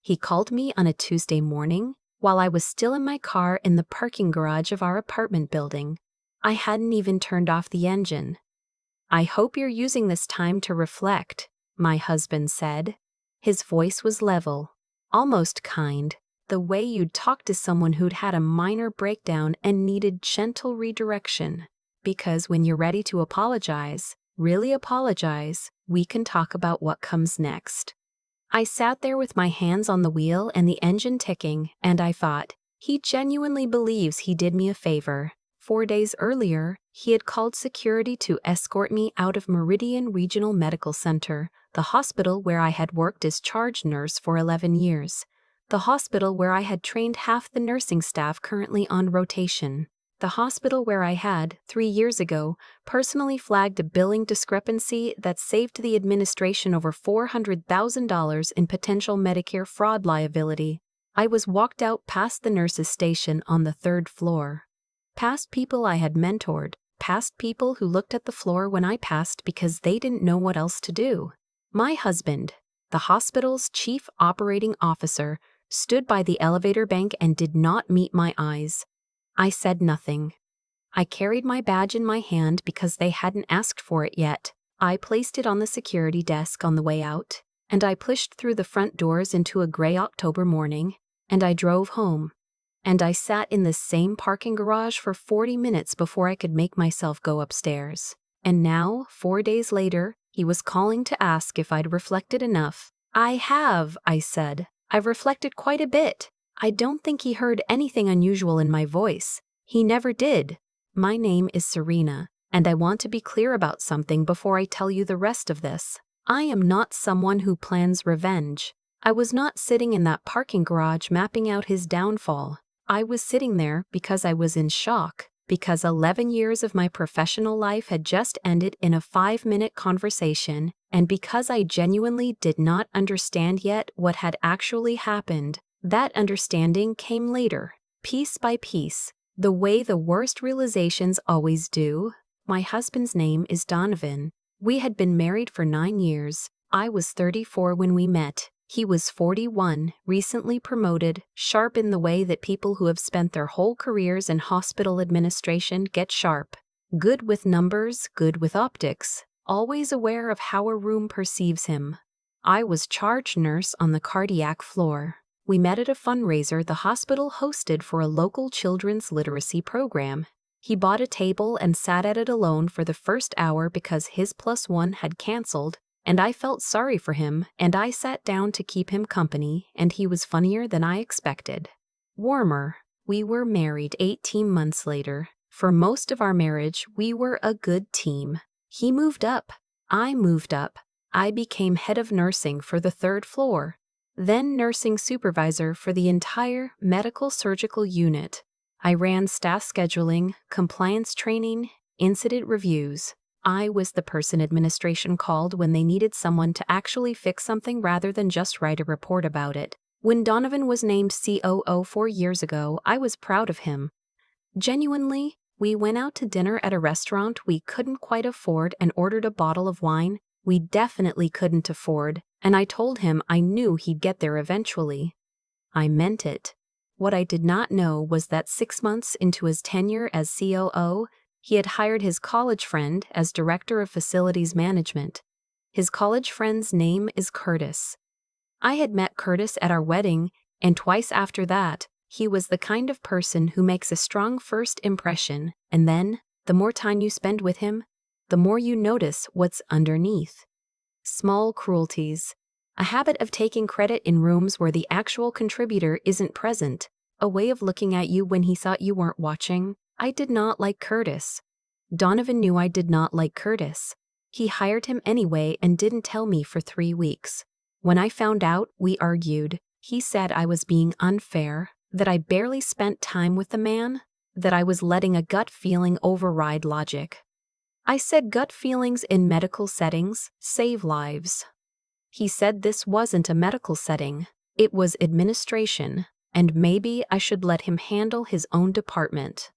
He called me on a Tuesday morning while I was still in my car in the parking garage of our apartment building. I hadn't even turned off the engine. "I hope you're using this time to reflect," my husband said. His voice was level, almost kind, the way you'd talk to someone who'd had a minor breakdown and needed gentle redirection. "Because when you're ready to apologize, really apologize, we can talk about what comes next." I sat there with my hands on the wheel and the engine ticking, and I thought, he genuinely believes he did me a favor. 4 days earlier, he had called security to escort me out of Meridian Regional Medical Center, the hospital where I had worked as charge nurse for 11 years. The hospital where I had trained half the nursing staff currently on rotation. The hospital where I had, 3 years ago, personally flagged a billing discrepancy that saved the administration over $400,000 in potential Medicare fraud liability. I was walked out past the nurse's station on the 3rd floor. Past people I had mentored, past people who looked at the floor when I passed because they didn't know what else to do. My husband, the hospital's chief operating officer, stood by the elevator bank and did not meet my eyes. I said nothing. I carried my badge in my hand because they hadn't asked for it yet. I placed it on the security desk on the way out, and I pushed through the front doors into a gray October morning, and I drove home. And I sat in the same parking garage for 40 minutes before I could make myself go upstairs. And now, 4 days later, he was calling to ask if I'd reflected enough. "I have," I said. "I've reflected quite a bit." I don't think he heard anything unusual in my voice. He never did. My name is Serena, and I want to be clear about something before I tell you the rest of this. I am not someone who plans revenge. I was not sitting in that parking garage mapping out his downfall. I was sitting there because I was in shock, because 11 years of my professional life had just ended in a 5-minute conversation, and because I genuinely did not understand yet what had actually happened. That understanding came later, piece by piece, the way the worst realizations always do. My husband's name is Donovan. We had been married for 9 years. I was 34 when we met. He was 41, recently promoted, sharp in the way that people who have spent their whole careers in hospital administration get sharp. Good with numbers, good with optics, always aware of how a room perceives him. I was charge nurse on the cardiac floor. We met at a fundraiser the hospital hosted for a local children's literacy program. He bought a table and sat at it alone for the first hour because his +1 had canceled, and I felt sorry for him, and I sat down to keep him company, and he was funnier than I expected. Warmer. We were married 18 months later. For most of our marriage, we were a good team. He moved up. I moved up. I became head of nursing for the 3rd floor, then nursing supervisor for the entire medical surgical unit. I ran staff scheduling, compliance training, incident reviews. I was the person administration called when they needed someone to actually fix something rather than just write a report about it. When Donovan was named COO 4 years ago, I was proud of him. Genuinely, we went out to dinner at a restaurant we couldn't quite afford and ordered a bottle of wine we definitely couldn't afford, and I told him I knew he'd get there eventually. I meant it. What I did not know was that 6 months into his tenure as COO, he had hired his college friend as director of facilities management. His college friend's name is Curtis. I had met Curtis at our wedding, and twice after that. He was the kind of person who makes a strong first impression, and then, the more time you spend with him, the more you notice what's underneath. Small cruelties. A habit of taking credit in rooms where the actual contributor isn't present. A way of looking at you when he thought you weren't watching. I did not like Curtis. Donovan knew I did not like Curtis. He hired him anyway and didn't tell me for 3 weeks. When I found out, we argued. He said I was being unfair, that I barely spent time with the man, that I was letting a gut feeling override logic. I said gut feelings in medical settings save lives. He said this wasn't a medical setting, it was administration, and maybe I should let him handle his own department.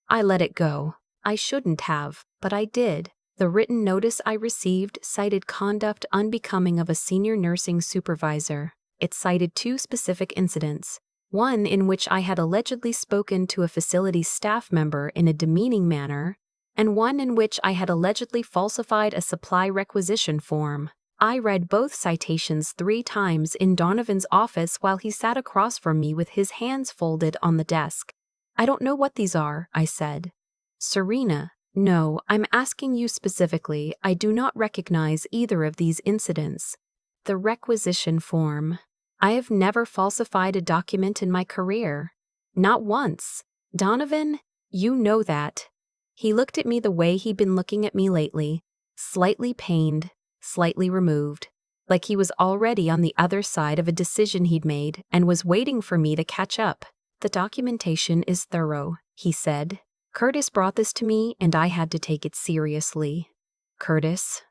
I let it go. I shouldn't have, but I did. The written notice I received cited conduct unbecoming of a senior nursing supervisor. It cited two specific incidents. One in which I had allegedly spoken to a facility's staff member in a demeaning manner, and one in which I had allegedly falsified a supply requisition form. I read both citations 3 times in Donovan's office while he sat across from me with his hands folded on the desk. "I don't know what these are," I said. "Serena, no, I'm asking you specifically. I do not recognize either of these incidents." The requisition form. I have never falsified a document in my career. Not once. Donovan, you know that. He looked at me the way he'd been looking at me lately, slightly pained, slightly removed, like he was already on the other side of a decision he'd made and was waiting for me to catch up. "The documentation is thorough," he said. "Curtis brought this to me and I had to take it seriously." Curtis.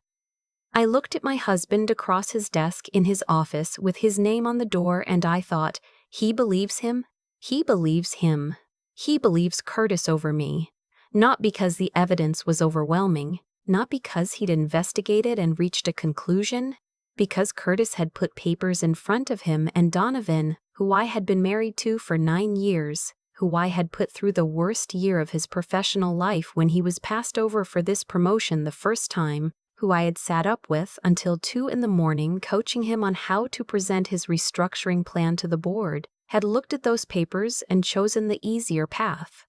I looked at my husband across his desk in his office with his name on the door and I thought, he believes him? He believes him. He believes Curtis over me. Not because the evidence was overwhelming, not because he'd investigated and reached a conclusion, because Curtis had put papers in front of him and Donovan, who I had been married to for 9 years, who I had put through the worst year of his professional life when he was passed over for this promotion the first time, who I had sat up with until 2 in the morning coaching him on how to present his restructuring plan to the board, had looked at those papers and chosen the easier path.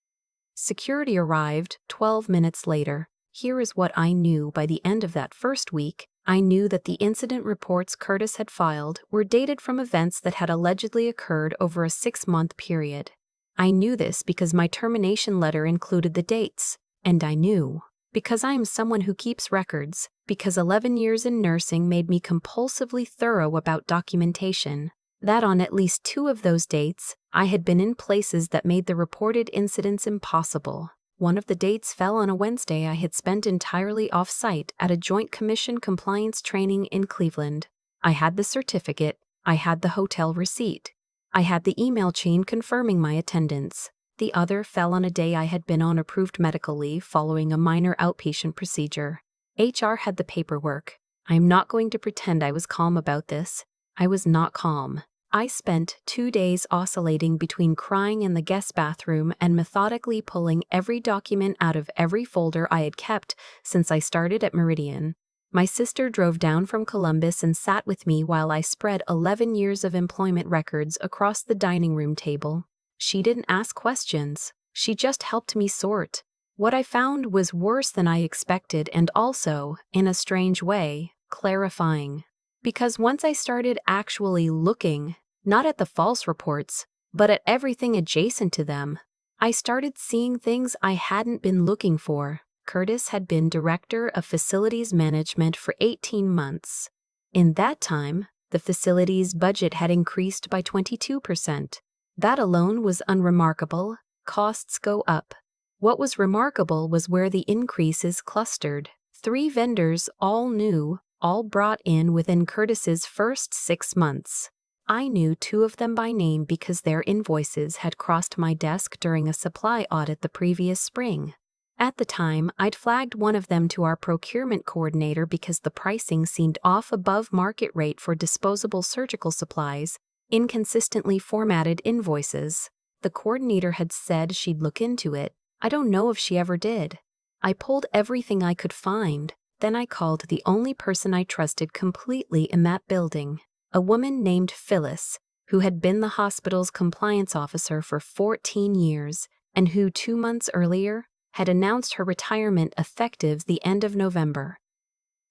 Security arrived 12 minutes later. Here is what I knew by the end of that first week. I knew that the incident reports Curtis had filed were dated from events that had allegedly occurred over a 6-month period. I knew this because my termination letter included the dates, and I knew, because I am someone who keeps records, because 11 years in nursing made me compulsively thorough about documentation, that on at least 2 of those dates, I had been in places that made the reported incidents impossible. One of the dates fell on a Wednesday I had spent entirely off-site at a Joint Commission compliance training in Cleveland. I had the certificate, I had the hotel receipt, I had the email chain confirming my attendance. The other fell on a day I had been on approved medical leave following a minor outpatient procedure. HR had the paperwork. I am not going to pretend I was calm about this. I was not calm. I spent 2 days oscillating between crying in the guest bathroom and methodically pulling every document out of every folder I had kept since I started at Meridian. My sister drove down from Columbus and sat with me while I spread 11 years of employment records across the dining room table. She didn't ask questions. She just helped me sort. What I found was worse than I expected and also, in a strange way, clarifying. Because once I started actually looking, not at the false reports, but at everything adjacent to them, I started seeing things I hadn't been looking for. Curtis had been director of facilities management for 18 months. In that time, the facility's budget had increased by 22%. That alone was unremarkable. Costs go up. What was remarkable was where the increases clustered. 3 vendors, all new, all brought in within Curtis's first 6 months. I knew 2 of them by name because their invoices had crossed my desk during a supply audit the previous spring. At the time, I'd flagged one of them to our procurement coordinator because the pricing seemed off above market rate for disposable surgical supplies, inconsistently formatted invoices. The coordinator had said she'd look into it. I don't know if she ever did. I pulled everything I could find. Then I called the only person I trusted completely in that building, a woman named Phyllis, who had been the hospital's compliance officer for 14 years and who 2 months earlier had announced her retirement effective the end of November.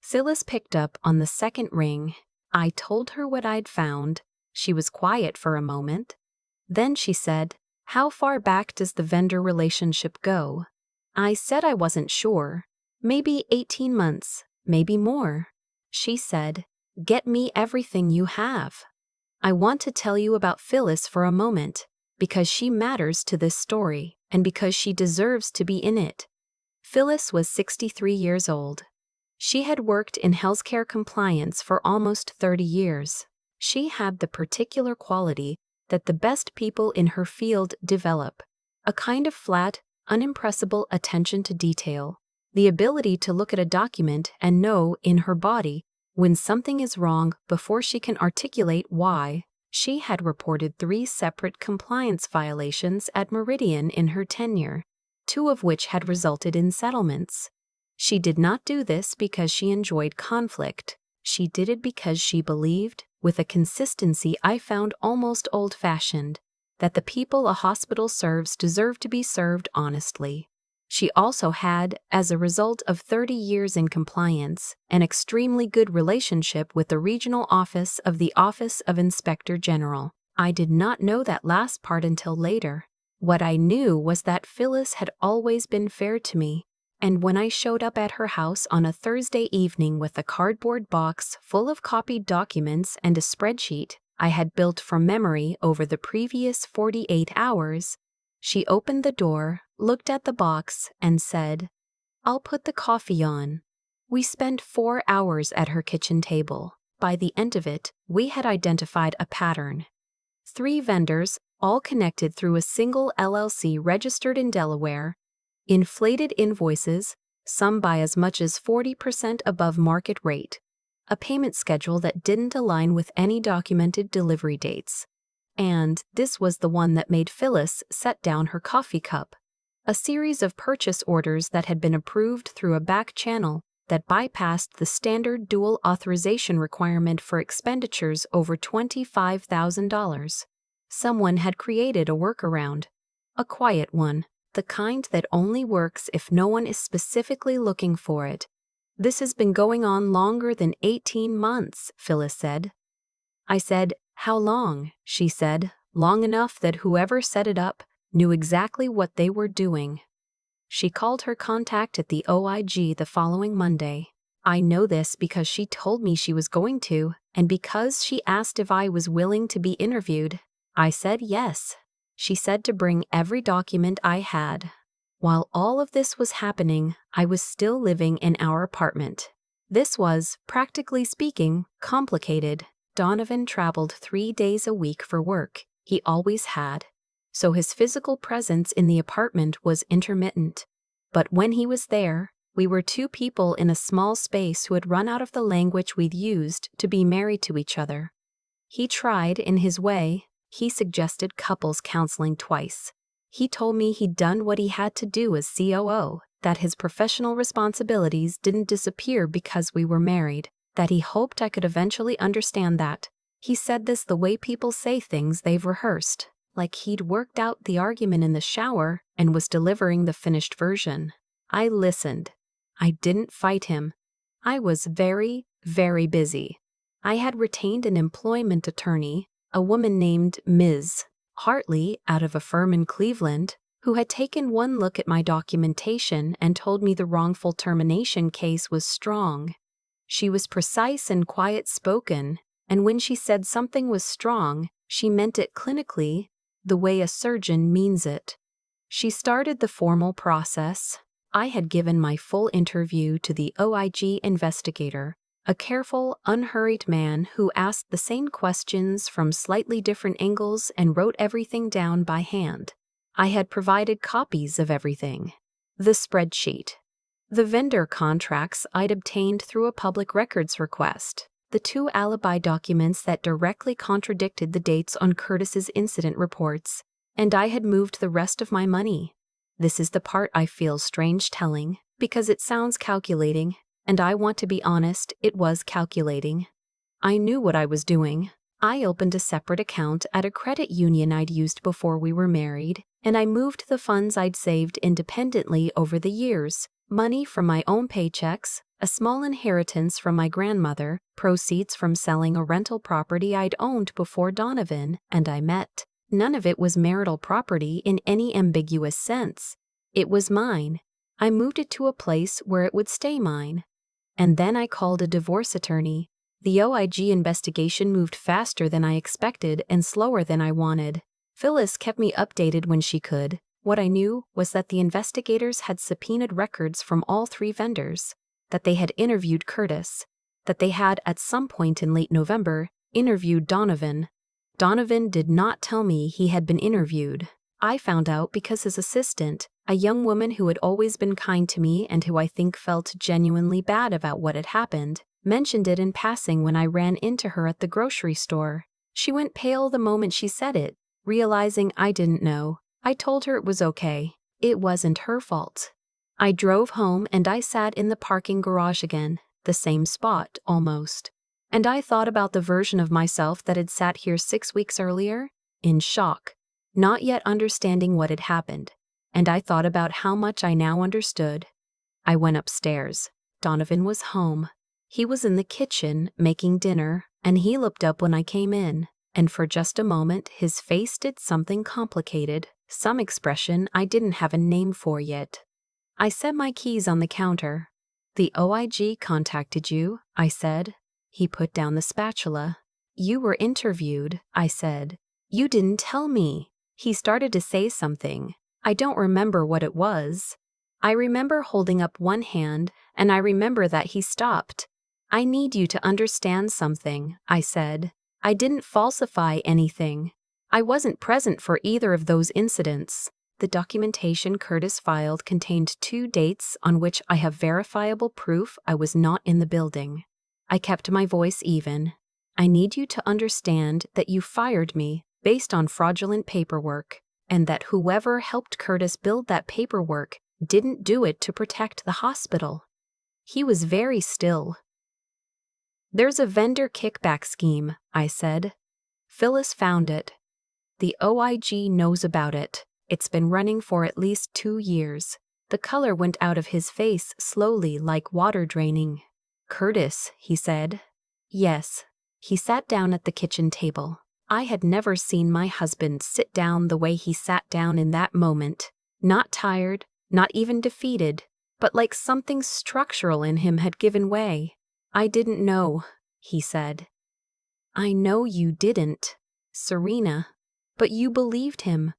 Phyllis picked up on the second ring. I told her what I'd found. She was quiet for a moment. Then she said, "How far back does the vendor relationship go?" I said I wasn't sure. Maybe 18 months, maybe more. She said, "Get me everything you have." I want to tell you about Phyllis for a moment, because she matters to this story, and because she deserves to be in it. Phyllis was 63 years old. She had worked in healthcare compliance for almost 30 years. She had the particular quality that the best people in her field develop, a kind of flat, unimpressible attention to detail, the ability to look at a document and know in her body when something is wrong before she can articulate why. She had reported 3 separate compliance violations at Meridian in her tenure, 2 of which had resulted in settlements. She did not do this because she enjoyed conflict. She did it because she believed, with a consistency I found almost old-fashioned, that the people a hospital serves deserve to be served honestly. She also had, as a result of 30 years in compliance, an extremely good relationship with the regional office of the Office of Inspector General. I did not know that last part until later. What I knew was that Phyllis had always been fair to me, and when I showed up at her house on a Thursday evening with a cardboard box full of copied documents and a spreadsheet I had built from memory over the previous 48 hours, she opened the door, looked at the box, and said, "I'll put the coffee on." We spent 4 hours at her kitchen table. By the end of it, we had identified a pattern. 3 vendors, all connected through a single LLC registered in Delaware, inflated invoices, some by as much as 40% above market rate, a payment schedule that didn't align with any documented delivery dates. And this was the one that made Phyllis set down her coffee cup. A series of purchase orders that had been approved through a back channel that bypassed the standard dual authorization requirement for expenditures over $25,000. Someone had created a workaround, a quiet one, the kind that only works if no one is specifically looking for it. "This has been going on longer than 18 months, Phyllis said. I said, "How long?" She said, "Long enough that whoever set it up knew exactly what they were doing." She called her contact at the OIG the following Monday. I know this because she told me she was going to, and because she asked if I was willing to be interviewed. I said yes. She said to bring every document I had. While all of this was happening, I was still living in our apartment. This was, practically speaking, complicated. Donovan traveled 3 days a week for work. He always had. So his physical presence in the apartment was intermittent. But when he was there, we were 2 people in a small space who had run out of the language we'd used to be married to each other. He tried, in his way. He suggested couples counseling twice. He told me he'd done what he had to do as COO, that his professional responsibilities didn't disappear because we were married, that he hoped I could eventually understand that. He said this the way people say things they've rehearsed, like he'd worked out the argument in the shower and was delivering the finished version. I listened. I didn't fight him. I was very, very busy. I had retained an employment attorney, a woman named Ms. Hartley out of a firm in Cleveland, who had taken one look at my documentation and told me the wrongful termination case was strong. She was precise and quiet-spoken, and when she said something was strong, she meant it clinically, the way a surgeon means it. She started the formal process. I had given my full interview to the OIG investigator, a careful, unhurried man who asked the same questions from slightly different angles and wrote everything down by hand. I had provided copies of everything. The spreadsheet. The vendor contracts I'd obtained through a public records request. The 2 alibi documents that directly contradicted the dates on Curtis's incident reports. And I had moved the rest of my money. This is the part I feel strange telling, because it sounds calculating. And I want to be honest, it was calculating. I knew what I was doing. I opened a separate account at a credit union I'd used before we were married, and I moved the funds I'd saved independently over the years, money from my own paychecks, a small inheritance from my grandmother, proceeds from selling a rental property I'd owned before Donovan and I met. None of it was marital property in any ambiguous sense. It was mine. I moved it to a place where it would stay mine. And then I called a divorce attorney. The OIG investigation moved faster than I expected and slower than I wanted. Phyllis kept me updated when she could. What I knew was that the investigators had subpoenaed records from all 3 vendors, that they had interviewed Curtis, that they had, at some point in late November, interviewed Donovan. Donovan did not tell me he had been interviewed. I found out because his assistant, a young woman who had always been kind to me and who I think felt genuinely bad about what had happened, mentioned it in passing when I ran into her at the grocery store. She went pale the moment she said it, realizing I didn't know. I told her it was okay. It wasn't her fault. I drove home and I sat in the parking garage again, the same spot, almost. And I thought about the version of myself that had sat here 6 weeks earlier, in shock, not yet understanding what had happened. And I thought about how much I now understood. I went upstairs. Donovan was home. He was in the kitchen, making dinner, and he looked up when I came in, and for just a moment his face did something complicated, some expression I didn't have a name for yet. I set my keys on the counter. "The OIG contacted you," I said. He put down the spatula. "You were interviewed," I said. "You didn't tell me." He started to say something. I don't remember what it was. I remember holding up one hand, and I remember that he stopped. "I need you to understand something," I said. "I didn't falsify anything. I wasn't present for either of those incidents." The documentation Curtis filed contained 2 dates on which I have verifiable proof I was not in the building. I kept my voice even. "I need you to understand that you fired me based on fraudulent paperwork, and that whoever helped Curtis build that paperwork didn't do it to protect the hospital." He was very still. "There's a vendor kickback scheme," I said. "Phyllis found it. The OIG knows about it. It's been running for at least 2 years. The color went out of his face slowly, like water draining. "Curtis," he said. "Yes." He sat down at the kitchen table. I had never seen my husband sit down the way he sat down in that moment. Not tired, not even defeated, but like something structural in him had given way. "I didn't know," he said. "I know you didn't, Serena. But you believed him.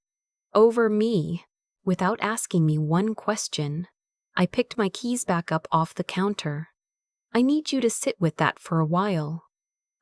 Over me, without asking me one question." I picked my keys back up off the counter. "I need you to sit with that for a while."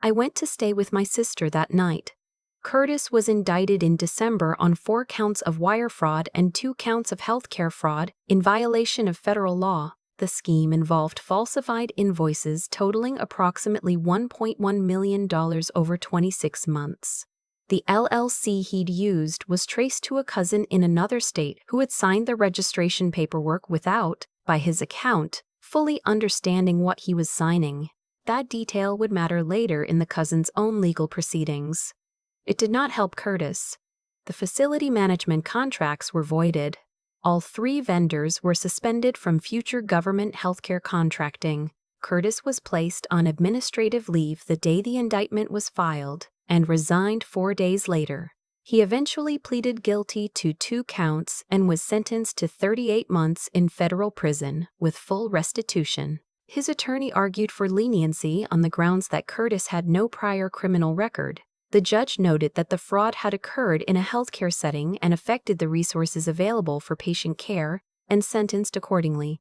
I went to stay with my sister that night. Curtis was indicted in December on 4 counts of wire fraud and 2 counts of healthcare fraud in violation of federal law. The scheme involved falsified invoices totaling approximately $1.1 million over 26 months. The LLC he'd used was traced to a cousin in another state who had signed the registration paperwork without, by his account, fully understanding what he was signing. That detail would matter later in the cousin's own legal proceedings. It did not help Curtis. The facility management contracts were voided. All 3 vendors were suspended from future government healthcare contracting. Curtis was placed on administrative leave the day the indictment was filed and resigned 4 days later. He eventually pleaded guilty to 2 counts and was sentenced to 38 months in federal prison with full restitution. His attorney argued for leniency on the grounds that Curtis had no prior criminal record. The judge noted that the fraud had occurred in a healthcare setting and affected the resources available for patient care, and sentenced accordingly.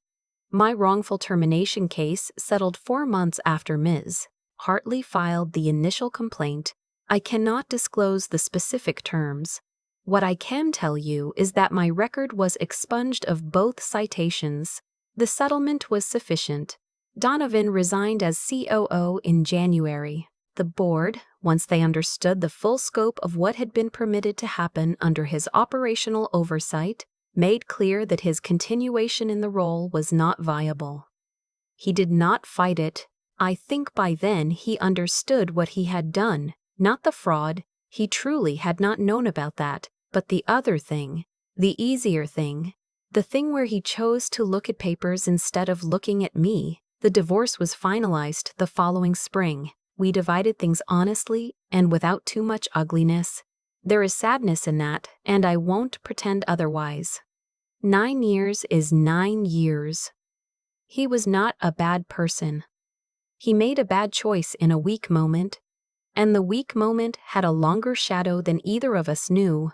My wrongful termination case settled 4 months after Ms. Hartley filed the initial complaint. I cannot disclose the specific terms. What I can tell you is that my record was expunged of both citations. The settlement was sufficient. Donovan resigned as COO in January. The board, once they understood the full scope of what had been permitted to happen under his operational oversight, made clear that his continuation in the role was not viable. He did not fight it. I think by then he understood what he had done, not the fraud. He truly had not known about that, but the other thing, the easier thing, the thing where he chose to look at papers instead of looking at me. The divorce was finalized the following spring. We divided things honestly and without too much ugliness. There is sadness in that, and I won't pretend otherwise. 9 years is 9 years. He was not a bad person. He made a bad choice in a weak moment, and the weak moment had a longer shadow than either of us knew.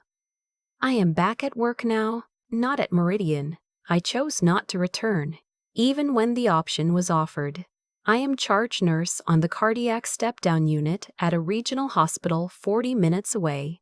I am back at work now, not at Meridian. I chose not to return, even when the option was offered. I am charge nurse on the cardiac step-down unit at a regional hospital 40 minutes away.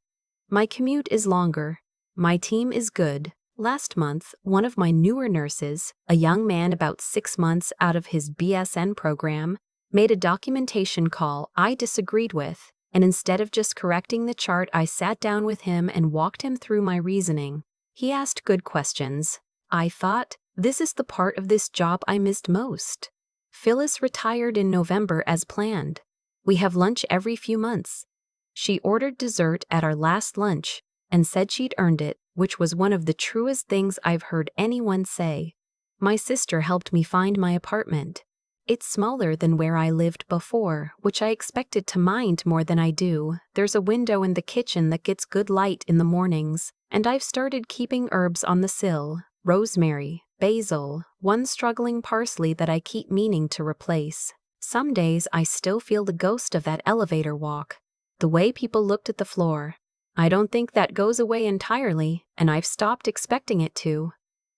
My commute is longer. My team is good. Last month, one of my newer nurses, a young man about 6 months out of his BSN program, made a documentation call I disagreed with, And instead of just correcting the chart, I sat down with him and walked him through my reasoning. He asked good questions. I thought, this is the part of this job I missed most. Phyllis retired in November as planned. We have lunch every few months. She ordered dessert at our last lunch and said she'd earned it, which was one of the truest things I've heard anyone say. My sister helped me find my apartment. It's smaller than where I lived before, which I expected to mind more than I do. There's a window in the kitchen that gets good light in the mornings, and I've started keeping herbs on the sill: rosemary, basil, one struggling parsley that I keep meaning to replace. Some days I still feel the ghost of that elevator walk, the way people looked at the floor. I don't think that goes away entirely, and I've stopped expecting it to.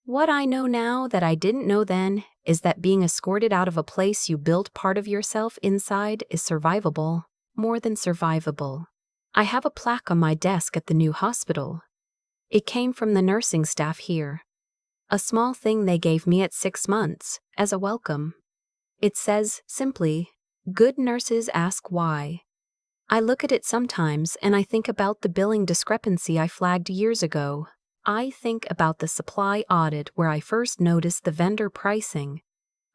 What I know now that I didn't know then is that being escorted out of a place you built part of yourself inside is survivable, more than survivable. I have a plaque on my desk at the new hospital. It came from the nursing staff here. A small thing they gave me at 6 months, as a welcome. It says, simply, "Good nurses ask why." I look at it sometimes and I think about the billing discrepancy I flagged years ago. I think about the supply audit where I first noticed the vendor pricing.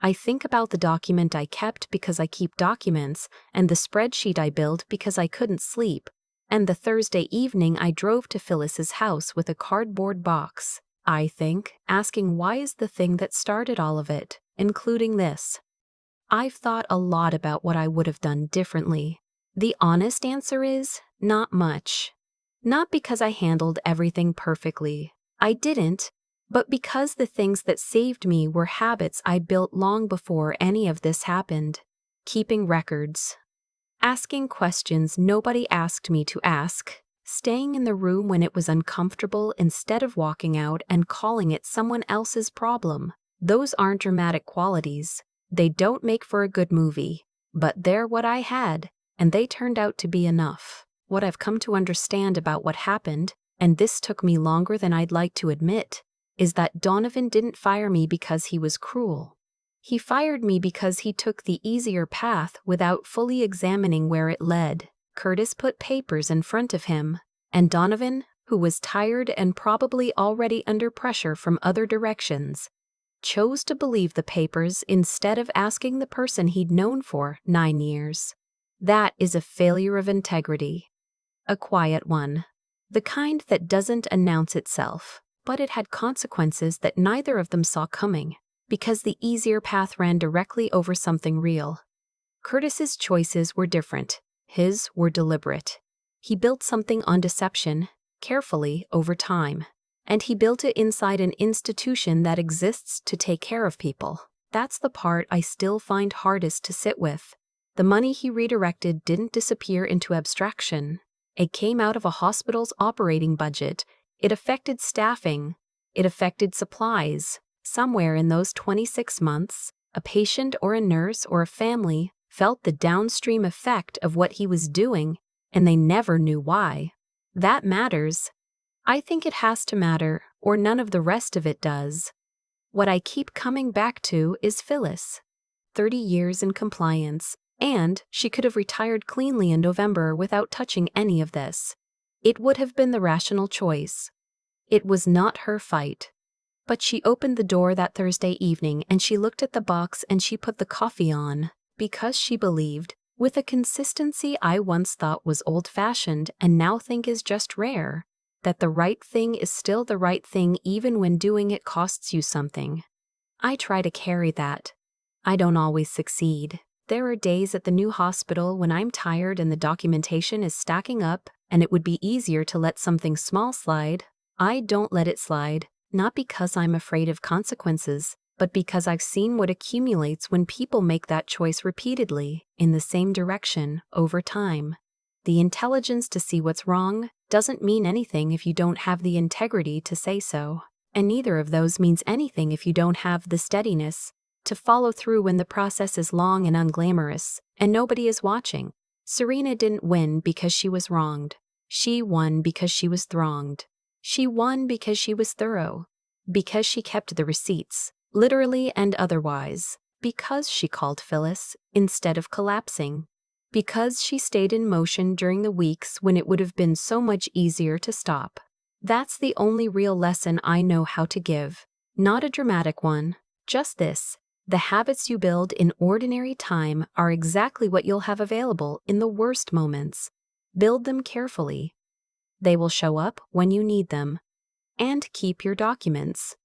I think about the document I kept because I keep documents, and the spreadsheet I built because I couldn't sleep, and the Thursday evening I drove to Phyllis's house with a cardboard box. I think, asking why is the thing that started all of it, including this. I've thought a lot about what I would have done differently. The honest answer is, not much. Not because I handled everything perfectly. I didn't, but because the things that saved me were habits I built long before any of this happened. Keeping records. Asking questions nobody asked me to ask. Staying in the room when it was uncomfortable instead of walking out and calling it someone else's problem. Those aren't dramatic qualities. They don't make for a good movie. But they're what I had, and they turned out to be enough. What I've come to understand about what happened, and this took me longer than I'd like to admit, is that Donovan didn't fire me because he was cruel. He fired me because he took the easier path without fully examining where it led. Curtis put papers in front of him, and Donovan, who was tired and probably already under pressure from other directions, chose to believe the papers instead of asking the person he'd known for 9 years. That is a failure of integrity. A quiet one. The kind that doesn't announce itself, but it had consequences that neither of them saw coming, because the easier path ran directly over something real. Curtis's choices were different. His were deliberate. He built something on deception, carefully, over time. And he built it inside an institution that exists to take care of people. That's the part I still find hardest to sit with. The money he redirected didn't disappear into abstraction. It came out of a hospital's operating budget. It affected staffing. It affected supplies. Somewhere in those 26 months, a patient or a nurse or a family felt the downstream effect of what he was doing, and they never knew why. That matters. I think it has to matter, or none of the rest of it does. What I keep coming back to is Phyllis. 30 years in compliance, and she could have retired cleanly in November without touching any of this. It would have been the rational choice. It was not her fight. But she opened the door that Thursday evening and she looked at the box and she put the coffee on, because she believed, with a consistency I once thought was old-fashioned and now think is just rare, that the right thing is still the right thing even when doing it costs you something. I try to carry that. I don't always succeed. There are days at the new hospital when I'm tired and the documentation is stacking up and it would be easier to let something small slide. I don't let it slide, not because I'm afraid of consequences, but because I've seen what accumulates when people make that choice repeatedly, in the same direction, over time. The intelligence to see what's wrong doesn't mean anything if you don't have the integrity to say so, and neither of those means anything if you don't have the steadiness to follow through when the process is long and unglamorous, and nobody is watching. Serena didn't win because she was wronged. She won because she was thronged. She won because she was thorough, because she kept the receipts, literally and otherwise, because she called Phyllis instead of collapsing. Because she stayed in motion during the weeks when it would have been so much easier to stop. That's the only real lesson I know how to give. Not a dramatic one, just this. The habits you build in ordinary time are exactly what you'll have available in the worst moments. Build them carefully. They will show up when you need them. And keep your documents.